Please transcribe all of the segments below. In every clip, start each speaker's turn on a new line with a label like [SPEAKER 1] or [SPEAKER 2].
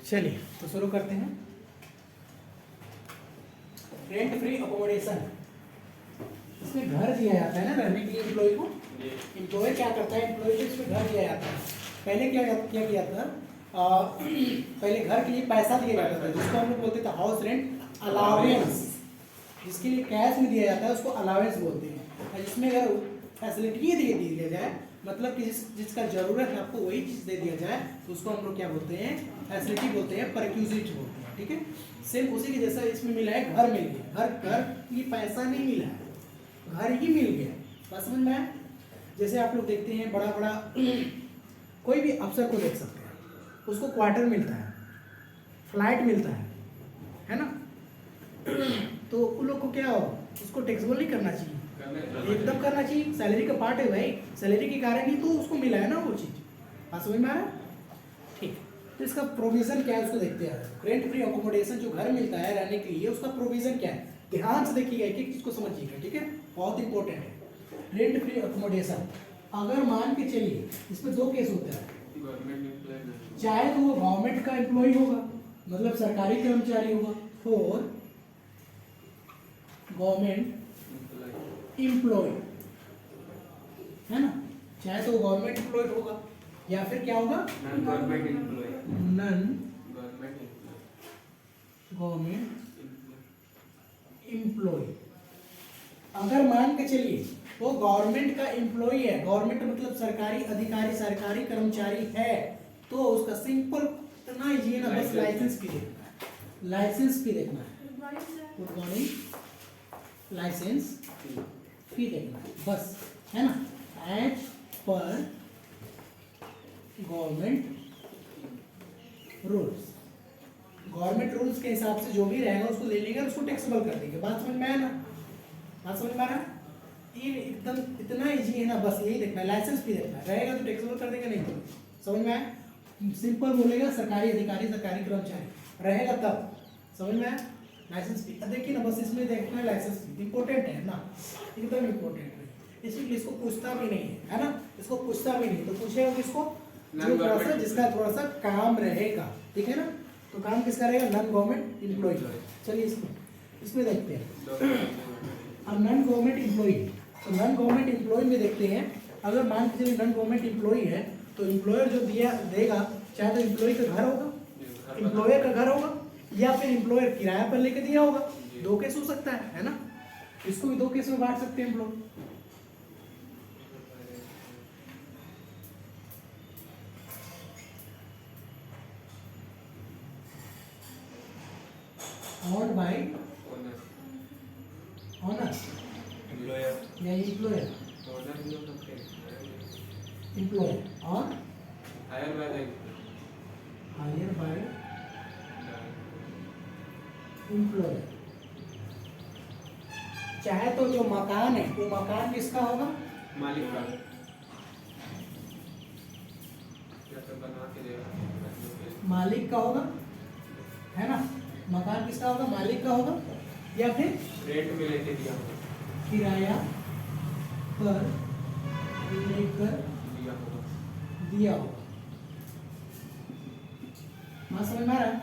[SPEAKER 1] चलिए तो शुरू करते हैं। रेंट फ्री अकोमोडेशन, इसमें घर दिया जाता है ना रहने के लिए एम्प्लॉय को। एम्प्लॉय क्या करता है, एम्प्लॉय को इसमें घर दिया जाता है। पहले क्या किया था, पहले घर के लिए पैसा दिया जाता था जिसको हम लोग बोलते थे हाउस रेंट अलावेंस। जिसके लिए कैश में दिया जाता है उसको अलावेंस बोलते हैं। और जिसमें अगर फैसिलिटी दे दिया जाए, मतलब कि जिसका जरूरत है आपको वही चीज़ दे दिया जाए, तो उसको हम लोग क्या बोलते हैं, फैसिलिटी बोलते हैं, परक्यूजिट बोलते हैं। ठीक है, सेम उसी के जैसा इसमें मिला है, घर मिल गया। घर ये पैसा नहीं मिला है, घर ही मिल गया। बात समझ में आया? जैसे आप लोग देखते हैं बड़ा बड़ा कोई भी अफसर को देख सकते हैं, उसको क्वार्टर मिलता है, फ्लाइट मिलता है ना। तो उन लोग को क्या हो, उसको टैक्सेबल नहीं करना चाहिए, एकदम करना चाहिए। सैलरी का पार्ट है भाई, सैलरी के कारण ही तो उसको मिला है ना वो चीज़। बात समझ में आ रहा है? ठीक, तो इसका प्रोविजन क्या है उसको देखते हैं। रेंट फ्री अकोमोडेशन जो घर मिलता है रहने के लिए, उसका प्रोविजन क्या है, ध्यान से देखिएगा, एक एक चीज को समझिएगा। ठीक है, बहुत इंपॉर्टेंट है। रेंट फ्री अकोमोडेशन, अगर मान के चलिए इसमें दो केस होते हैं, चाहे तो वो गवर्नमेंट का एम्प्लॉय होगा, मतलब सरकारी कर्मचारी होगा, और गवर्नमेंट एम्प्लॉय है ना, चाहे तो वो गवर्नमेंट एम्प्लॉय होगा या फिर क्या होगा, नॉन गवर्नमेंट एम्प्लॉय। अगर मान के चलिए वो गवर्नमेंट का एम्प्लॉय है, गवर्नमेंट मतलब सरकारी अधिकारी, सरकारी कर्मचारी है, तो उसका सिंपल इतना ही है ना, बस लाइसेंस फी देखना है, लाइसेंस फी देखना है, गुड मॉर्निंग, लाइसेंस फी देखना है बस, है ना, as per government rules. Government rules के हिसाब से जो भी रहेगा उसको ले लेंगे, उसको टैक्सेबल कर देंगे। बात समझ में आया ना? बात समझ में आ रहा है? ये एकदम इतना इजी है ना, बस यही देखना है, लाइसेंस भी देखना है, रहेगा तो टैक्सेबल कर देंगे, नहीं तो समझ में आया? सिंपल बोलेगा सरकारी अधिकारी, सरकारी कर्मचारी, रहेगा तब समझ में आया? लाइसेंस भी देखिए ना, बस इसमें देखना है, लाइसेंस भी इंपॉर्टेंट है ना, एकदम इंपॉर्टेंट है, इसलिए इसको पूछता भी नहीं है ना, इसको पूछता भी नहीं, तो पूछेगा किसको, जो थोड़ा सा जिसका थोड़ा सा काम रहेगा। ठीक है ना, तो काम किसका रहेगा, नॉन गवर्नमेंट एम्प्लॉय। चलिए इसमें देखते हैं। अब नॉन गवर्नमेंट एम्प्लॉय, तो नॉन गवर्नमेंट एम्प्लॉय में देखते हैं, अगर मान के चलिए नॉन गवर्नमेंट एम्प्लॉय है, तो एम्प्लॉयर जो देगा, चाहे तो एम्प्लॉय का घर होगा, एम्प्लॉयर का घर होगा, या फिर एम्प्लॉयर किराया पर लेके दिया होगा। दो केस हो सकता है ना, इसको भी दो केस में बांट सकते हैं हम लोग। owned by owner या employer और hired by employer। चाहे तो जो मकान है वो मकान किसका होगा,
[SPEAKER 2] मालिक का,
[SPEAKER 1] मालिक का होगा, है ना, मकान किसका होगा, मालिक का होगा, या फिर
[SPEAKER 2] रेंट में लेके दिया
[SPEAKER 1] किराया पर लेकर दिया होगा। हाँ समझ में आ रहा है?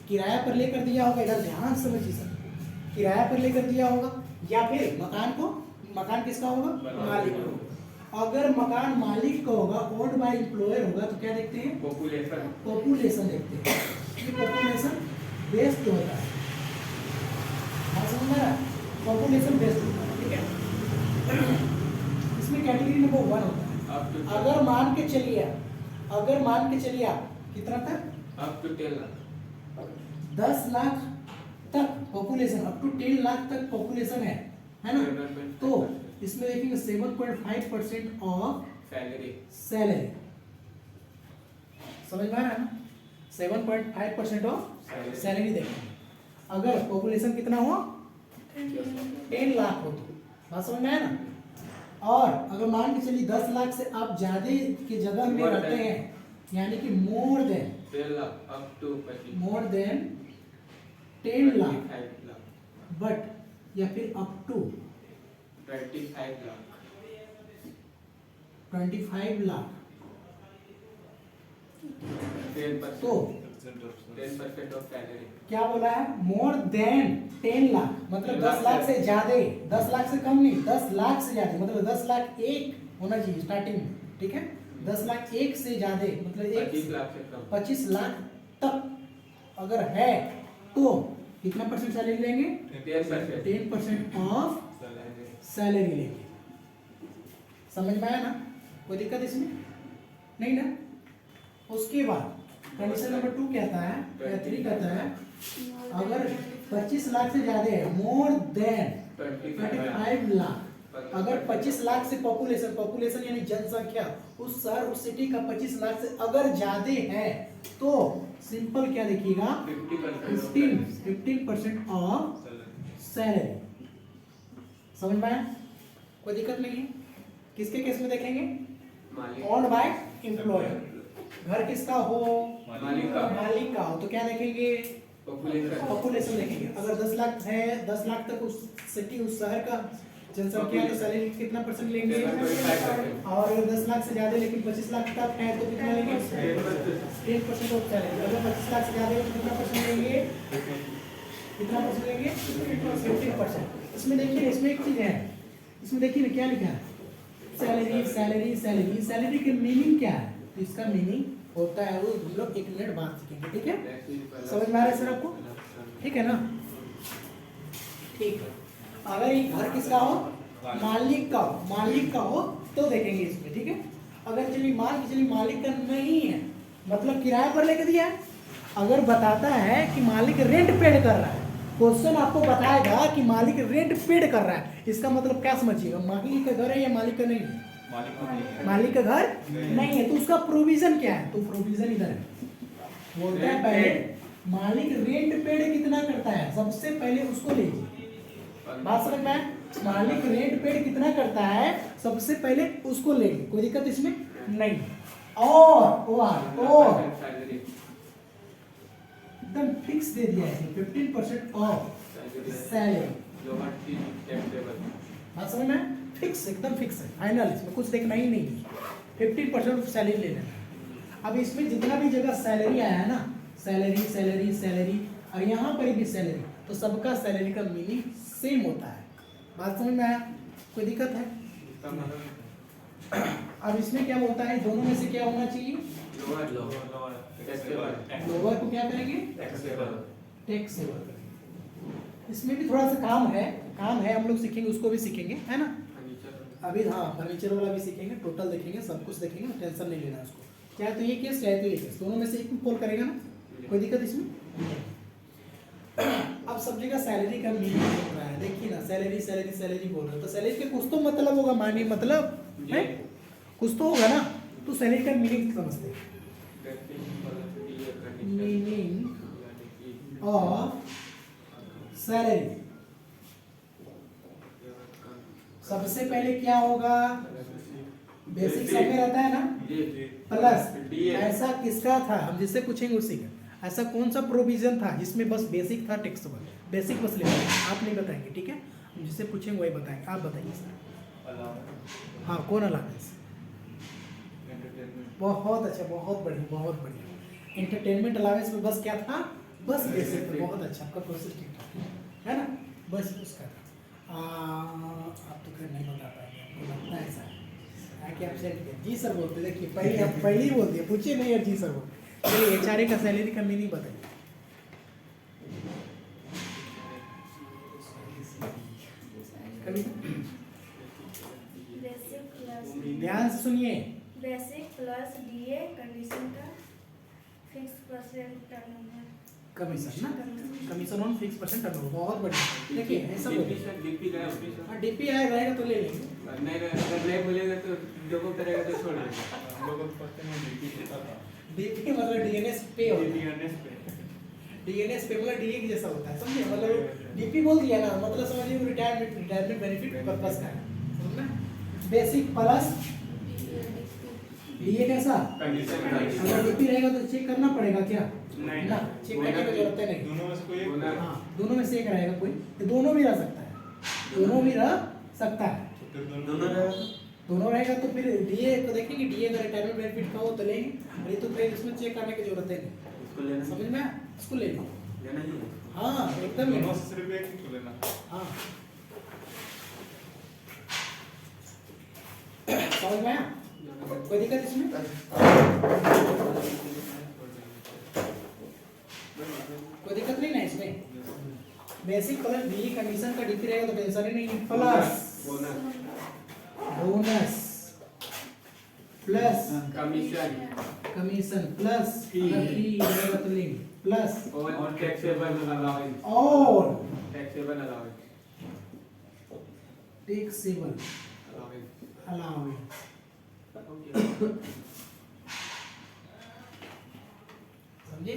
[SPEAKER 1] किराया पर लेकर दिया होगा, इधर ध्यान से समझिए सर, किराया पर लेकर दिया होगा, या फिर मकान किसका होगा, मालिक का होगा। अगर मकान मालिक का होगा, ओन्ड बाय एम्प्लॉयर होगा, तो क्या देखते हैं, पॉपुलेशन देखते हैं, पॉपुलेशन बेस्ड होता है। हाँ समझ में आ रहा है? पॉपुलेशन बेस्ड होता है। ठीक है, इसमें कैटेगरी नंबर 1 होता है। अगर मान के चलिए आप कितना तक,
[SPEAKER 2] अप टू 10 लाख,
[SPEAKER 1] 10 लाख तक पॉपुलेशन, अप टू 10 लाख तक पॉपुलेशन है ना, तो इसमें देखेंगे 7.5% ऑफ सैलरी। समझ में आ रहा है ना, 7.5% ऑफ सैलरी देखेंगे। अगर पॉपुलेशन कितना हो, 10 लाख हो, तो बात समझ में आया ना। और अगर मान के चलिए 10 लाख से आप ज्यादा की जगह में रहते हैं, यानी कि मोर देन 10 लाख, बट या फिर अप टू 25 लाख, तो
[SPEAKER 2] 10% ऑफ सैलरी।
[SPEAKER 1] क्या बोला है? मोर देन 10 लाख, मतलब 10 लाख से ज्यादा, 10 लाख से कम नहीं, 10 लाख से ज्यादा, मतलब 10 लाख एक होना चाहिए स्टार्टिंग में, ठीक है? 10 लाख एक से ज्यादा, मतलब
[SPEAKER 2] 25 लाख से कम।
[SPEAKER 1] 25 लाख तक अगर है तो कितना परसेंट सैलरी लेंगे? 10% ऑफ सैलरी लेंगे। समझ में आया ना? कोई दिक्कत इसमें नहीं ना? उसके बाद कंडीशन नंबर 2 कहता है, या 3 कहता है, अगर 25 लाख से ज्यादा है, मोर देन 25 लाख, अगर 25 लाख से पॉपुलेशन यानी जनसंख्या उस शहर उस सिटी का 25 लाख से अगर ज्यादा है तो सिंपल क्या देखिएगा? 15% ऑफ सैलरी। समझ में आया? कोई दिक्कत नहीं है। किसके केस में देखेंगे?
[SPEAKER 2] मालिक।
[SPEAKER 1] On by employer. घर किसका हो?
[SPEAKER 2] मालिक का।
[SPEAKER 1] मालिक का हो तो क्या देखेंगे?
[SPEAKER 2] पॉपुलेशन।
[SPEAKER 1] पॉपुलेशन देखेंगे। अगर 10 लाख है, 10 लाख तक उस सिटी उस शहर का जनसंख्या तो सैलरी कितना परसेंट लेंगे?
[SPEAKER 2] 10%।
[SPEAKER 1] और अगर 10 लाख से ज्यादा लेकिन 25 लाख तक है तो कितना लेंगे? 10% ऑफ सैलरी। अगर 25 लाख से ज्यादा है तो कितना परसेंट लेंगे? कितना परसेंट लेंगे? 15%। इसमें देखिए, इसमें एक चीज है, इसमें देखिए ना क्या लिखा है? Salary salary salary. सैलरी का मीनिंग क्या है? तो इसका मीनिंग होता है, वो हम लोग 1 मिनट बाद सीखेंगे, ठीक है? समझ में आ रहा है सर आपको? ठीक है ना? ठीक है। अगर ये घर किसका हो? मालिक का हो। मालिक का हो तो देखेंगे इसमें, ठीक है? अगर चलिए मान के चलिए मालिक का नहीं है, मतलब किराए पर लेके दिया है, अगर बताता है कि मालिक रेंट पेड कर रहा है, क्वेश्चन आपको बताएगा कि मालिक रेंट पेड कर रहा है, इसका मतलब क्या समझिएगा? मालिक का घर है या मालिक का नहीं है? मालिक का घर नहीं है तो उसका प्रोविजन क्या है? तो प्रोविजन इधर है, बोलता है पहले मालिक रेंट पेड कितना करता है, सबसे पहले उसको लीजिए। बात समझ में आया? मालिक रेंट पेड कितना करता है, सबसे पहले उसको लेंगे, कोई दिक्कत इसमें नहीं। और एकदम फिक्स दे दिया है 15% ऑफ सैलरी। बात समझ में? फिक्स, एकदम फिक्स है, फाइनल, इसमें कुछ देखना ही नहीं है। 15% ऑफ सैलरी ले लेना। अब इसमें जितना भी जगह सैलरी आया है ना, सैलरी सैलरी सैलरी, और यहाँ पर भी सैलरी, तो सबका सैलरी का मीनिंग सेम होता है। बात समझ में आया? कोई दिक्कत है? अब इसमें क्या होता है, दोनों में से क्या होना चाहिए? लोअर को क्या करेंगे? टैक्सेबल करेंगे। इसमें भी थोड़ा सा काम है, हम लोग सीखेंगे, उसको भी सीखेंगे, है ना? अभी हाँ, फर्नीचर वाला भी सीखेंगे, टोटल देखेंगे, सब कुछ देखेंगे, टेंशन नहीं लेना उसको। चाहे तो ये केस, चाहे तो ये केस, दोनों में से एक फॉल करेगा ना, कोई दिक्कत इसमें? अब सब जगह सैलरी का मीनिंग बोल रहा है, देखिए ना, सैलरी सैलरी सैलरी बोल रहा है, तो सैलरी के कुछ तो मतलब होगा, मानी मतलब है, कुछ तो होगा ना, तो सैलरी का मीनिंग समझते हैं। मीनिंग ऑफ सैलरी, सबसे पहले क्या होगा? बेसिक सब में रहता है ना, प्लस ऐसा किसका था, हम जिससे पूछेंगे उसी का, ऐसा कौन सा प्रोविजन था जिसमें बस बेसिक था टैक्सेबल, बेसिक बस ले आप नहीं बताएंगे, ठीक है? हम जिससे पूछेंगे वही बताएंगे, आप बताइए सर। हाँ, कौन अलाउंस? बहुत अच्छा, बहुत बढ़िया, बहुत बढ़िया। एंटरटेनमेंट अलाउंस में बस क्या था? बस बेसिक था। बहुत अच्छा, आपका प्रोसेस ठीक ठाक है ना? बस उसका था। आप तो फिर नहीं बता पाएंगे, आपको लगता है ऐसा कि आप सेट जी सर बोलते, देखिए पहले ही बोल दिया, पूछिए नहीं यार, जी सर बोलते। चलिए HRA का सैलरी का मीनिंग बताइए। ध्यान से सुनिए।
[SPEAKER 3] बेसिक प्लस DA कंडीशन का फिक्स परसेंट टर्नओवर
[SPEAKER 1] कमीशन ना, commission on fix percent turnover, बहुत बढ़िया। देखिए ऐसा DP रहेगा तो ले लेंगे,
[SPEAKER 2] अगर नहीं बोलेगा तो जो को करेगा तो छोड़ देगा।
[SPEAKER 1] DP मतलब DNS पे होता है, DNS पे मतलब DA के जैसा होता है, समझे? मतलब DP बोल दिया ना, मतलब समझिए रिटायरमेंट बेनिफिट पर्पस का है, समझना? बेसिक प्लस DA कैसा? अगर DP रहेगा तो चेक करना पड़ेगा क्या?
[SPEAKER 2] नहीं
[SPEAKER 1] ना, चेक करने की जरूरत नहीं।
[SPEAKER 2] दोनों में से कोई एक।
[SPEAKER 1] हाँ, दोनों में से एक रहेगा कोई, तो दोनों भी रह सकता है, दोनों भी रह सकता है। दोनों रहेगा तो फिर DA तो देखेंगे, DA अगर रिटायरमेंट बेनिफिट का हो तो लेंगे, नहीं तो फिर इसमें चेक करने की जरूरत है नहीं।
[SPEAKER 2] उसको लेना
[SPEAKER 1] समझ में आया? इसको ले लो।
[SPEAKER 2] लेना ही है।
[SPEAKER 1] हाँ एकदम ले लो।
[SPEAKER 4] दोनों से सिर्फ एक ही तो लेना।
[SPEAKER 1] हाँ समझ में आया? कोई दिक्कत इसमें? कोई दिक्कत नहीं ना इसमें? बेसिक प्लस बिली कंडीशन का डिग्री रहेगा तो टेंशन ही नहीं है। Plus bonus plus commission plus
[SPEAKER 2] fee
[SPEAKER 1] रहेगा तो लिंक प्लस
[SPEAKER 2] और टैक्सेबल अलाउंस
[SPEAKER 1] और
[SPEAKER 2] टैक्सेबल अलाउंस
[SPEAKER 1] टैक्सेबल अलाउंस समझे?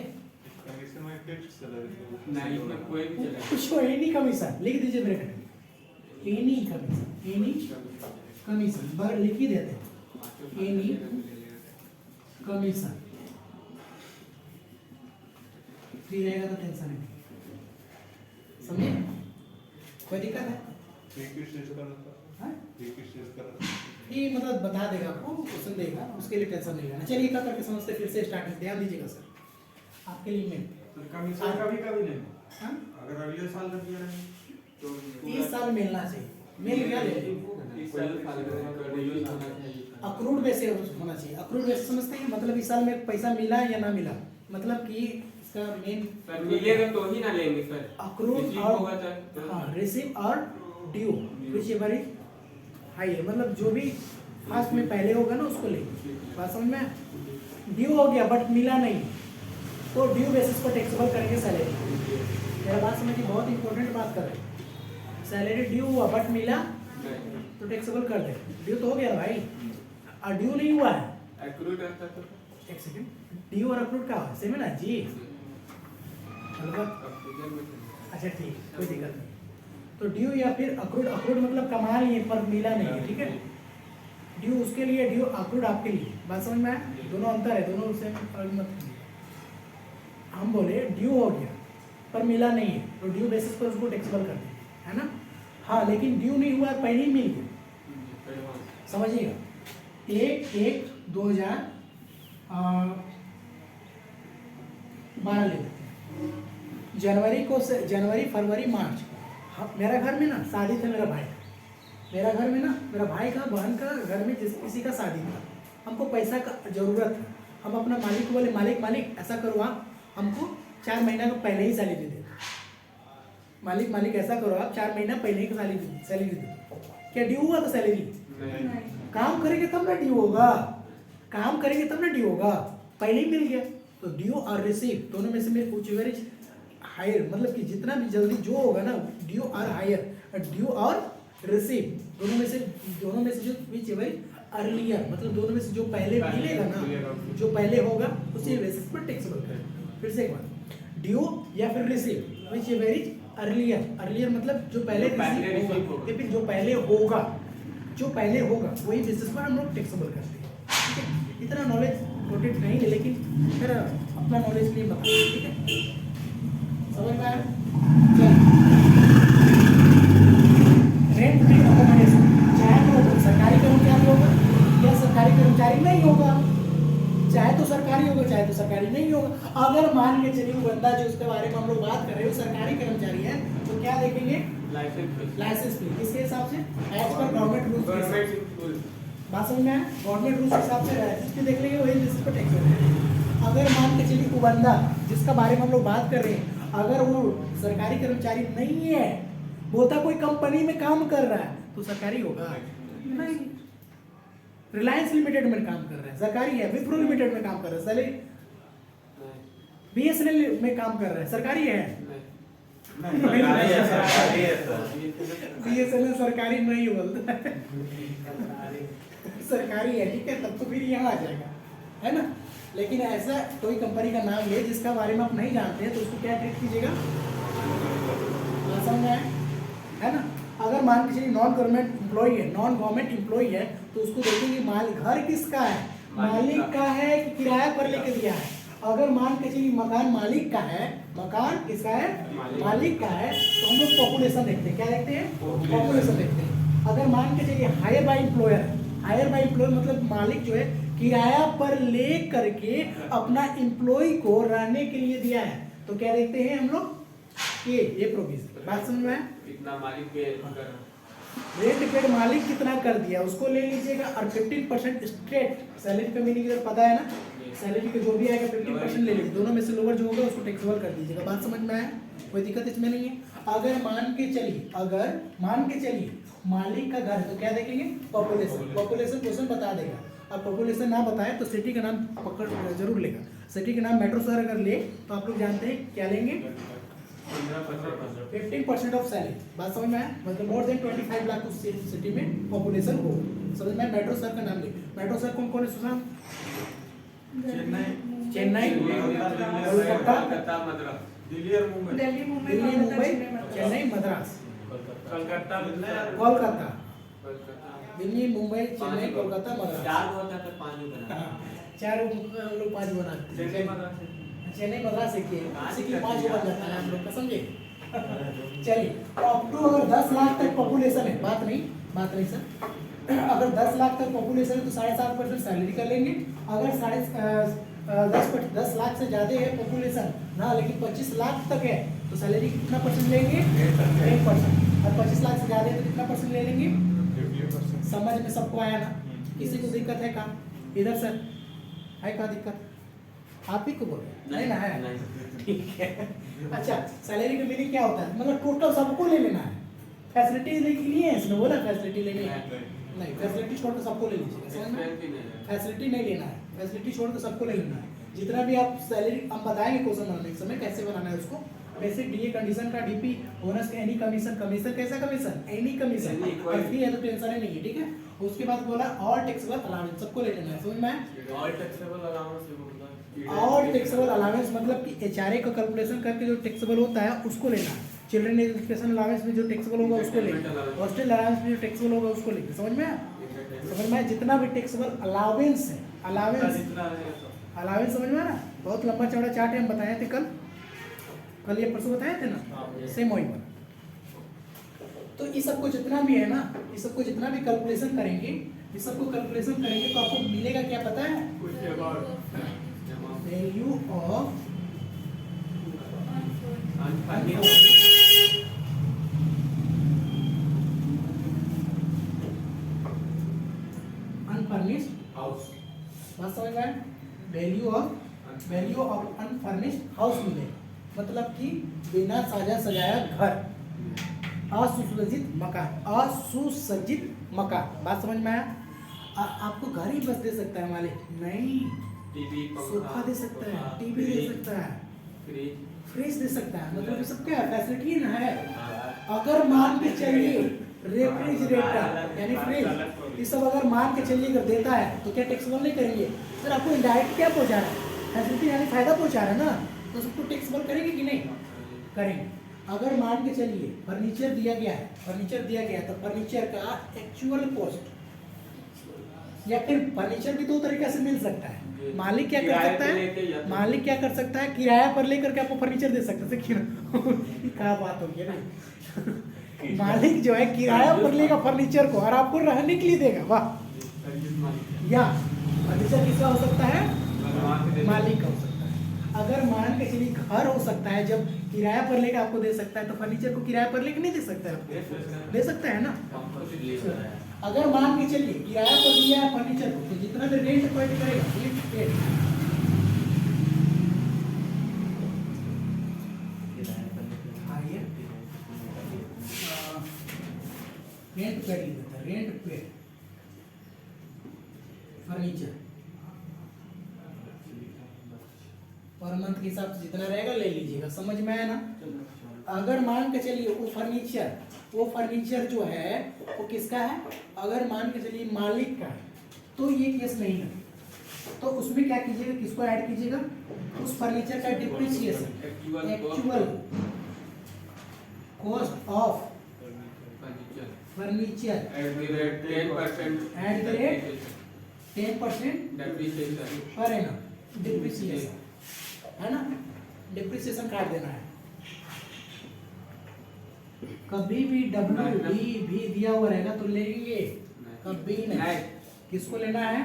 [SPEAKER 4] कंडीशन में फिक्स सैलरी
[SPEAKER 2] नहीं इसमें कोई भी चलेगा
[SPEAKER 1] कुछ को एनी कमीशन लिख दीजिए ब्रैकेट में। एनी कमीशन एनी कमीशन बर लिख ही देते हैं। एनी कमीशन फ्री रहेगा तो टेंशन नहीं। समझे? कोई दिक्कत है?
[SPEAKER 4] एक ही चीज कर रहा
[SPEAKER 1] हाँ?
[SPEAKER 4] था, एक ही चीज कर रहा था।
[SPEAKER 1] ये मतलब बता देगा आपको, क्वेश्चन देगा, उसके लिए टेंशन नहीं लेना। चलिए क्या करके समझते फिर से स्टार्ट करते हैं। ध्यान दीजिएगा सर, आपके लिए मैं
[SPEAKER 5] कमीशन कभी कभी नहीं
[SPEAKER 1] हाँ?
[SPEAKER 5] अगर अगले साल का दिया रहे तो
[SPEAKER 1] इस साल मिलना चाहिए। मिल गया ले अक्रूड बेसिस होना चाहिए। अक्रूड बेसिस समझते हैं मतलब इस साल में पैसा मिला या ना मिला, मतलब कि इसका मेन
[SPEAKER 2] सर मिलेगा तो ही ना लेंगे सर।
[SPEAKER 1] अक्रूड
[SPEAKER 2] रिसीव
[SPEAKER 1] और
[SPEAKER 2] होगा तो
[SPEAKER 1] हाँ रिसीव और due which ever is high है, मतलब जो भी फास्ट में पहले होगा ना उसको ले। बात समझ में? ड्यू हो गया बट मिला नहीं तो ड्यू बेसिस पर टैक्सेबल करेंगे सैलरी। मेरा बात समझिए, बहुत इंपॉर्टेंट बात कर रहे हैं। सैलरी ड्यू हुआ बट मिला तो टैक्सेबल कर दे। ड्यू तो हो गया ना भाई, और ड्यू नहीं हुआ है।
[SPEAKER 2] एक्रूड रहता तो
[SPEAKER 1] एक सेकंड, ड्यू और अक्रूड का सेम है ना जी? अच्छा ठीक, कोई दिक्कत नहीं। तो ड्यू या फिर अक्रूड, अक्रूड मतलब कमा लिए पर मिला नहीं है, ठीक है? ड्यू उसके लिए, ड्यू अक्रूड आपके लिए। बात समझ में आया? दोनों अंतर है, दोनों सेम मत। हम बोले ड्यू हो गया पर मिला नहीं है तो ड्यू बेसिस पर उसको टैक्सेबल कर देंगे, है ना? हाँ लेकिन ड्यू नहीं हुआ पहले ही मिल गया, समझिएगा। 1/1/2012 ले लेते हैं। जनवरी को से जनवरी फरवरी मार्च, हाँ, मेरा घर में ना शादी था मेरा भाई का। मेरा घर में ना मेरा भाई का बहन का घर में जिस किसी का शादी था, हमको पैसा का जरूरत है। हम अपना मालिक को बोले मालिक ऐसा करो आप हमको 4 महीना का पहले ही सैलरी दे दो। मालिक ऐसा करो आप 4 महीना पहले ही सैलरी दे दो। क्या ड्यू हुआ था सैलरी? काम करेंगे तब ना ड्यू होगा, काम करेंगे तब ना ड्यू होगा। पहले ही मिल गया तो ड्यू और रिसीव दोनों में से कुछ एवरेज हायर, मतलब कि जितना भी जल्दी जो होगा ना ड्यू और हायर, ड्यू और रिसीव दोनों में से जो विच एवरेज अर्लियर, मतलब दोनों में से जो पहले मिलेगा ना, जो पहले होगा उसी बेसिस पर टैक्सेबल करें। फिर से एक बार, ड्यू या फिर रिसीव विच एवरेज अर्लियर मतलब जो पहले रिसीव होगा या फिर जो पहले होगा वही बेसिस पर हम लोग टैक्सेबल करते हैं, ठीक है? इतना नॉलेज इम्पोर्टेंट नहीं है लेकिन फिर अपना नॉलेज के लिए बता, ठीक है? समझ में आया? रेंट फ्री अकोमोडेशन, चाहे तो सरकारी कर्मचारी होगा या सरकारी कर्मचारी नहीं होगा, चाहे तो सरकारी होगा चाहे तो सरकारी नहीं होगा। अगर मान के चलिए वो बंदा जो उसके बारे में हम लोग बात कर रहे हैं वो सरकारी कर्मचारी है तो क्या देखेंगे? लाइसेंस फी। किसके हिसाब से? As per government rules. बात समझ में आया? गवर्नमेंट रूल्स के हिसाब से लाइसेंस फी देख लेंगे, वही बेसिस पर टैक्स होगा। अगर मान के चलिए वो बंदा जिसका बारे में हम लोग बात कर रहे हैं अगर वो सरकारी कर्मचारी नहीं है, बोलता कोई कंपनी में काम कर रहा है तो सरकारी होगा? नहीं। रिलायंस लिमिटेड में काम कर रहा है सरकारी है, विप्रो लिमिटेड में काम कर रहा है सैलरी, BSNL में काम कर रहा है सरकारी है? BSNL सरकारी नहीं बोलता सरकारी है, ठीक है? तब तो फिर यहाँ आ जाएगा, है ना? लेकिन ऐसा कोई कंपनी का नाम ले जिसका बारे में आप नहीं जानते हैं तो उसको क्या ट्रीट कीजिएगा? समझ में आया? है ना? अगर मान के चलिए नॉन गवर्नमेंट एम्प्लॉय है तो उसको देखेंगे माल घर किसका है, मालिक का है कि किराया पर लेके दिया है। अगर मान के चलिए मकान मालिक का है, मकान किसका है? मालिक का है, तो हम लोग पॉपुलेशन देखते हैं। क्या देखते हैं? पॉपुलेशन देखते हैं। अगर मान के चलिए हायर बाय एम्प्लॉयर मतलब मालिक जो है किराया पर ले करके अपना एम्प्लॉय को रहने के लिए दिया है, तो क्या देखते हैं हम लोग ये प्रोविजन। बात समझ में आया?
[SPEAKER 2] इतना मालिक पे कर
[SPEAKER 1] रेंट पेड मालिक कितना कर दिया उसको ले लीजिएगा, और 15% स्ट्रेट सैलरी का मीनिंग इधर पता है ना, सैलरी के जो भी आएगा 15% ले लीजिए, दोनों में से लोअर जो होगा उसको टैक्सेबल कर दीजिएगा। बात समझ में आया? कोई दिक्कत इसमें नहीं है। अगर मान के चलिए मालिक का घर है तो क्या देखेंगे? पॉपुलेशन क्वेश्चन बता देगा, अब पॉपुलेशन ना बताए तो सिटी का नाम पकड़ जरूर लेगा। सिटी का नाम मेट्रो शहर अगर ले तो आप लोग जानते हैं क्या लेंगे? 15% ऑफ सैलरी। बात समझ में आया? मतलब मोर देन 25 लाख उस सिटी में पॉपुलेशन हो। समझ में? मेट्रो शहर का नाम ले। मेट्रो शहर कौन कौन है सुशांत? चेन्नई,
[SPEAKER 2] कलकत्ता, मद्रास,
[SPEAKER 5] दिल्ली और मुंबई।
[SPEAKER 3] दिल्ली, मुंबई,
[SPEAKER 1] दिल्ली, मुंबई,
[SPEAKER 3] कोलकाता,
[SPEAKER 1] चेन्नई, मद्रास,
[SPEAKER 5] कलकत्ता
[SPEAKER 1] कोलकाता,
[SPEAKER 2] कोलकाता।
[SPEAKER 1] दिल्ली, मुंबई, चेन्नई, कोलकाता, मद्रास।
[SPEAKER 2] 4 होता तो 5 बना।
[SPEAKER 1] हाँ, 4 लोग 5 बनाते हैं।
[SPEAKER 2] चेन्नई, मद्रास।
[SPEAKER 1] चेन्नई, मद्रास एक ही है, इसीलिए 5 बन जाता है हम लोग का, समझे? चलिए, अप टू अगर 10 लाख तक पॉपुलेशन है, बात नहीं सर, अगर 10 लाख तक पॉपुलेशन है तो 7.5% सैलरी कर लेंगे। अगर 10 लाख से ज़्यादा है पॉपुलेशन ना, लेकिन 25 लाख तक है तो सैलरी कितना परसेंट लेंगे? 8%। और 25 लाख से ज़्यादा है तो कितना परसेंट ले लेंगे?
[SPEAKER 4] 50%।
[SPEAKER 1] समझ में सबको आया ना? किसी को दिक्कत है का? इधर सर है का दिक्कत? आप ही को बोल रहे हैं? नहीं ना है?
[SPEAKER 2] नहीं।
[SPEAKER 1] ठीक है। अच्छा, सैलरी का मीनिंग क्या होता है? मतलब टोटल सबको ले लेना है, फैसिलिटी लेके लिए है इसमें, बोला फैसिलिटी लेनी है नहीं, फैसिलिटी छोड़ के सबको ले लीजिएगा, समझ में?
[SPEAKER 2] एक्सपेंस भी नहीं है।
[SPEAKER 1] फैसिलिटी नहीं लेना है, फैसिलिटी छोड़ के सबको ले लेना है। जितना भी आप सैलरी हम बताएंगे क्वेश्चन बनाने के समय कैसे बनाना है उसको। बेसिक डीए कंडीशन का डीपी बोनस का एनी कमीशन कैसा कमीशन? एनी कमीशन, और फ्री है तो टेंशन ही नहीं है, ठीक है। उसके बाद बोला ऑल टैक्सेबल अलाउंस सबको ले लेना है, समझ में आया?
[SPEAKER 2] ऑल टैक्सेबल अलाउंस से मतलब
[SPEAKER 1] ऑल टैक्सेबल अलाउंस मतलब कि एचआरए का कैलकुलेशन करके जो टैक्सेबल होता है उसको लेना है। चिल्ड्रन एजुकेशन अलाउंस में जो टैक्सेबल होगा उसको लेंगे, हॉस्टल अलाउंस में जो टैक्सेबल होगा उसको लेंगे, समझ में आया? समझ में आया? जितना भी टैक्सेबल अलाउंस है, अलाउंस समझ में आ रहा? बहुत लंबा चौड़ा चार्ट है, हम बताए थे कल ये परसों बताए थे ना, सेम वही बना। तो इस सबको जितना भी है ना, इस सबको जितना भी कैलकुलेशन करेंगे, इस सबको कैलकुलेशन करेंगे तो आपको मिलेगा क्या पता है? Value of unfurnished house. बात समझ में आया? वैल्यू ऑफ अनफर्निश्ड हाउस मिलेगा, मतलब कि बिना साजा सजाया घर, असुसज्जित मकान। बात समझ में आया? आपको घर ही बस दे सकता है मालिक? नहीं,
[SPEAKER 2] टीवी,
[SPEAKER 1] सोफा दे सकता है, टीवी दे सकता है, फ्रिज दे सकता है, मतलब ये सब क्या है? फैसिलिटी ना है। अगर मान के चलिए रेफ्रिजरेटर यानी फ्रिज, ये सब अगर मान के चलिए अगर देता है तो क्या टैक्सेबल नहीं करेंगे? सर आपको इनडायरेक्ट क्या पहुंचा रहा है? फैसिलिटी यानी फायदा पहुंचा रहा है ना, तो सबको टैक्सेबल करेंगे कि नहीं करेंगे? अगर मान के चलिए फर्नीचर दिया गया तो फर्नीचर का एक्चुअल कॉस्ट, या फिर फर्नीचर भी दो तरीके से मिल सकता है। मालिक क्या कर सकता है? किराया पर लेकर के आपको फर्नीचर दे सकता है। क्या बात होगी ना? मालिक जो है किराया पर लेगा फर्नीचर को और आपको रहने के लिए देगा, वाह। या फर्नीचर किसका हो सकता है? मालिक का हो सकता है। अगर मान के चलिए घर हो सकता है, जब किराया पर लेकर आपको दे सकता है तो फर्नीचर को किराया पर लेकर नहीं दे सकता है, दे सकता है ना। अगर मान के चलिए किराया पर लिया है फर्नीचर को, तो जितना भी रेंट पे करेगा रेंट पे फर्नीचर पर मंथ के हिसाब से जितना रहेगा ले लीजिएगा, समझ में आया ना? अगर मान के चलिए वो फर्नीचर जो है वो किसका है? अगर मान के चलिए मालिक का है तो ये केस नहीं है, तो उसमें क्या कीजिएगा? किसको ऐड कीजिएगा? उस फर्नीचर का depreciation, actual cost of furniture at the rate 10% per annum depreciation, है ना? डिप्रिसिएशन काट देना है। कभी भी WD भी दिया हुआ रहेगा तो लेंगे, कभी नहीं। किसको लेना है?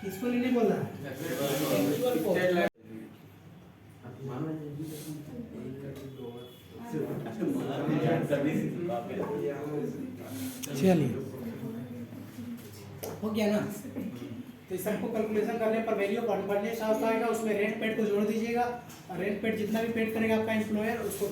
[SPEAKER 1] किसको लेने बोल रहा है? Actual cost. चलिए हो गया ना। तो इस सबको कैलकुलेशन करने पर वैल्यू ऑफ अनफर्निश्ड हाउस आएगा, उसमें रेंट पेड को जोड़ दीजिएगा। रेंट पेड जितना भी पेड करेगा आपका एम्प्लॉयर उसको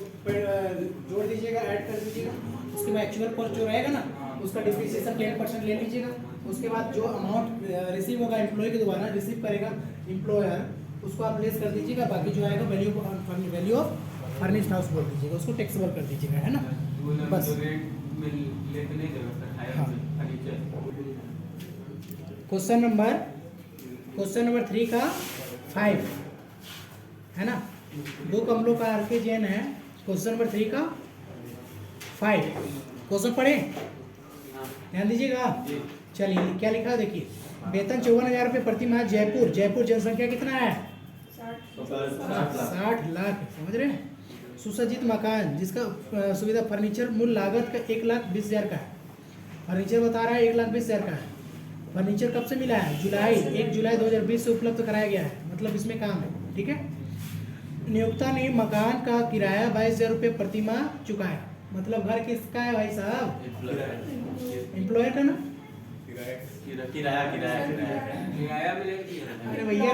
[SPEAKER 1] जोड़ दीजिएगा, ऐड कर दीजिएगा। उसके बाद एक्चुअल कॉस्ट जो रहेगा ना उसका डिप्रिसिएशन 10% ले लीजिएगा। उसके बाद जो अमाउंट रिसीव होगा एम्प्लॉय के द्वारा रिसीव करेगा एम्प्लॉयर उसको आप लेस कर दीजिएगा। बाकी जो आएगा वैल्यू ऑफ फर्निश्ड हाउस बोल दीजिएगा, उसको टैक्सेबल कर दीजिएगा, है ना। बस हाँ। क्वेश्चन नंबर 3 का 5 है ना। दो कमलों का आरकेजेन है। क्वेश्चन नंबर 3 का 5 क्वेश्चन पढ़े, ध्यान दीजिएगा। चलिए क्या लिखा है देखिए। वेतन 54,000 रुपये प्रति माह जयपुर जनसंख्या कितना है? 60 लाख, समझ रहे हैं। सुसज्जित मकान जिसका सुविधा फर्नीचर मूल लागत का 1,20,000 का है। फर्नीचर बता रहा है 1,20,000 का है। फर्नीचर कब से मिला है? 1 जुलाई 2020 से उपलब्ध कराया गया है, मतलब इसमें काम है, ठीक है। नियोक्ता ने मकान का किराया 22,000 रुपये प्रति माह चुकाया, मतलब घर किसका है भाई साहब? एम्प्लॉयर का ना।
[SPEAKER 2] किराया मिलेगा।
[SPEAKER 1] अरे भैया